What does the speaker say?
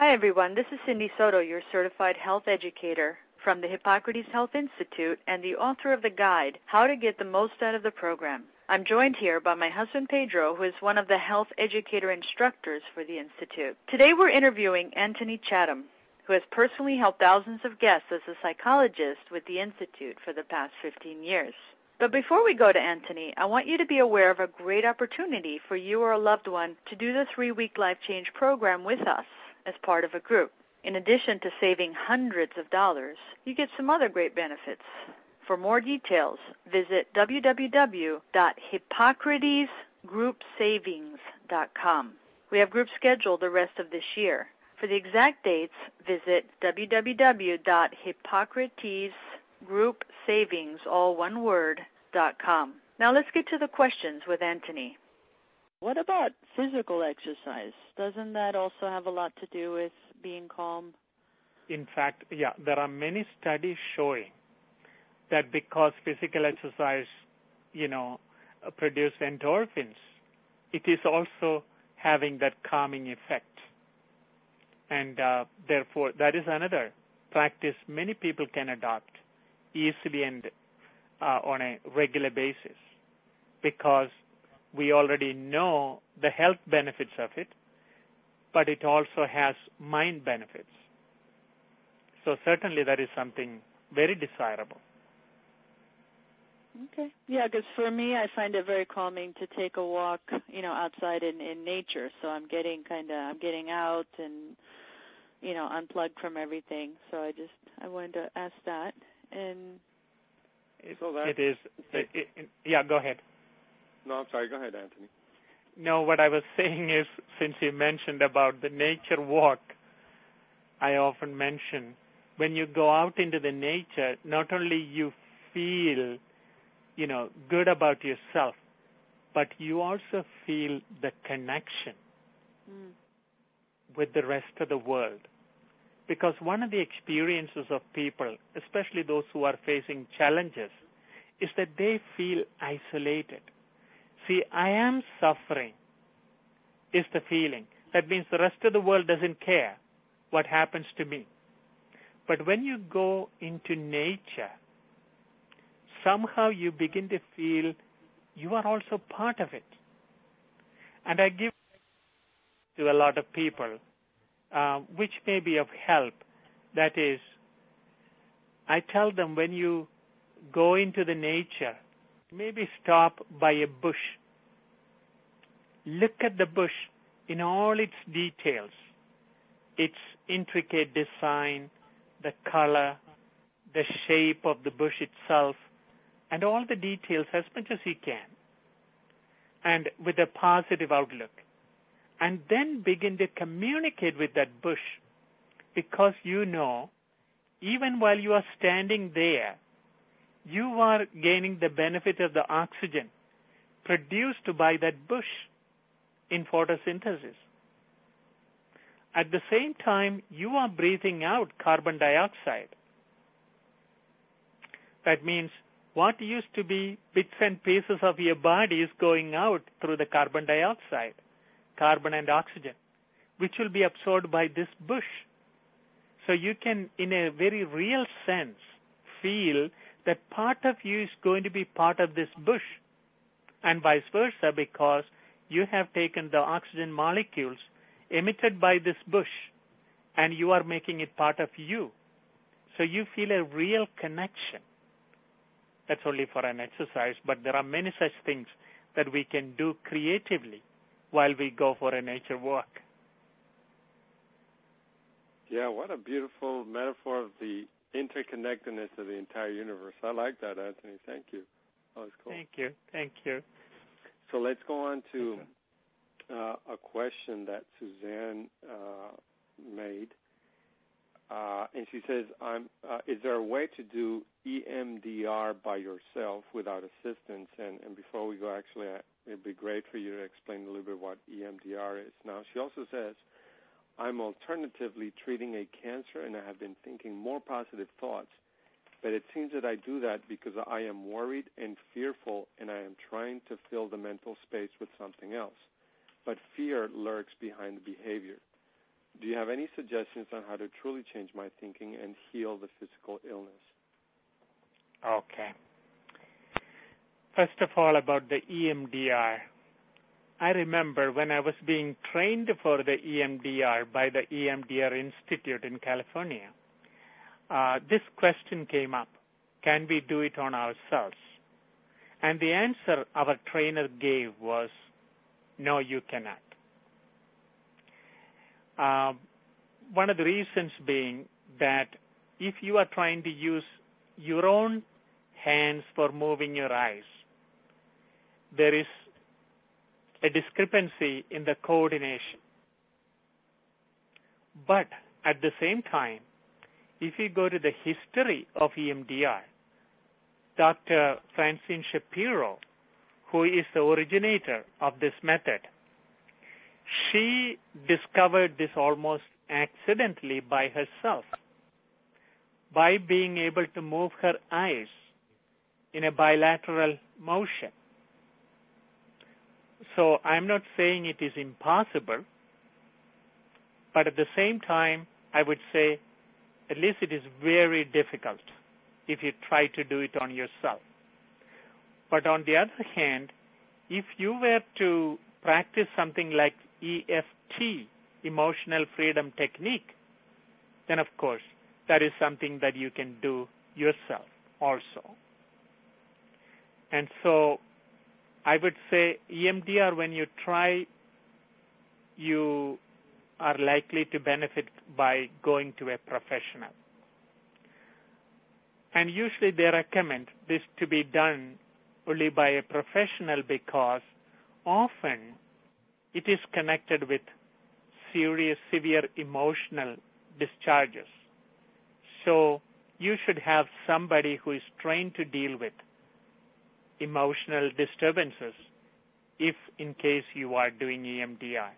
Hi, everyone. This is Cindy Soto, your certified health educator from the Hippocrates Health Institute and the author of the guide, How to Get the Most Out of the Program. I'm joined here by my husband, Pedro, who is one of the health educator instructors for the Institute. Today we're interviewing Antony Chatham, who has personally helped thousands of guests as a psychologist with the Institute for the past 15 years. But before we go to Antony, I want you to be aware of a great opportunity for you or a loved one to do the 3-week Life Change program with us as part of a group. In addition to saving hundreds of dollars, you get some other great benefits. For more details, visit www.hippocratesgroupsavings.com. We have groups scheduled the rest of this year. For the exact dates, visit www.hippocratesgroupsavings.com. Now let's get to the questions with Antony. What about physical exercise? Doesn't that also have a lot to do with being calm? In fact, there are many studies showing that because physical exercise, produce endorphins, it is also having that calming effect. And therefore, that is another practice many people can adopt easily and on a regular basis, because we already know the health benefits of it, but it also has mind benefits. So certainly that is something very desirable. Okay. Yeah, because for me, I find it very calming to take a walk, outside in nature. So I'm getting out and, unplugged from everything. So I wanted to ask that. And go ahead. No, I'm sorry. Go ahead, Antony. No, what I was saying is, since you mentioned about the nature walk, I often mention when you go out into the nature, not only you feel, good about yourself, but you also feel the connection with the rest of the world. Because one of the experiences of people, especially those who are facing challenges, is that they feel isolated. See, I am suffering is the feeling. That means the rest of the world doesn't care what happens to me. But when you go into nature, somehow you begin to feel you are also part of it. And I give to a lot of people, which may be of help. That is, I tell them when you go into the nature, maybe stop by a bush. Look at the bush in all its details, its intricate design, the color, the shape of the bush itself, and all the details as much as you can, and with a positive outlook. And then begin to communicate with that bush, because even while you are standing there, you are gaining the benefit of the oxygen produced by that bush in photosynthesis. At the same time, you are breathing out carbon dioxide. That means what used to be bits and pieces of your body is going out through the carbon dioxide, carbon and oxygen, which will be absorbed by this bush. So you can, in a very real sense, feel that part of you is going to be part of this bush, and vice versa, because you have taken the oxygen molecules emitted by this bush, and you are making it part of you. So you feel a real connection. That's only for an exercise, but there are many such things that we can do creatively while we go for a nature walk. Yeah, what a beautiful metaphor of the interconnectedness of the entire universe. I like that, Antony. Thank you. That was cool. Thank you. So let's go on to a question that Suzanne made. And she says, is there a way to do EMDR by yourself without assistance? And before we go, actually, it would be great for you to explain a little bit what EMDR is. Now, she also says, I'm alternatively treating a cancer, and I have been thinking more positive thoughts, but it seems that I do that because I am worried and fearful, and I am trying to fill the mental space with something else. But fear lurks behind the behavior. Do you have any suggestions on how to truly change my thinking and heal the physical illness? Okay. First of all, about the EMDR. I remember when I was being trained for the EMDR by the EMDR Institute in California, this question came up. Can we do it on ourselves? And the answer our trainer gave was, no, you cannot. One of the reasons being that if you are trying to use your own hands for moving your eyes, there is a discrepancy in the coordination. But at the same time, if you go to the history of EMDR, Dr. Francine Shapiro, who is the originator of this method, she discovered this almost accidentally by herself, by being able to move her eyes in a bilateral motion. So I'm not saying it is impossible, but at the same time, I would say at least it is very difficult if you try to do it on yourself. But on the other hand, if you were to practice something like EFT, Emotional Freedom Technique, then of course that is something that you can do yourself also. And so I would say EMDR, when you try, you are likely to benefit by going to a professional. And usually they recommend this to be done only by a professional because often it is connected with serious, severe emotional discharges. So you should have somebody who is trained to deal with emotional disturbances if in case you are doing EMDR.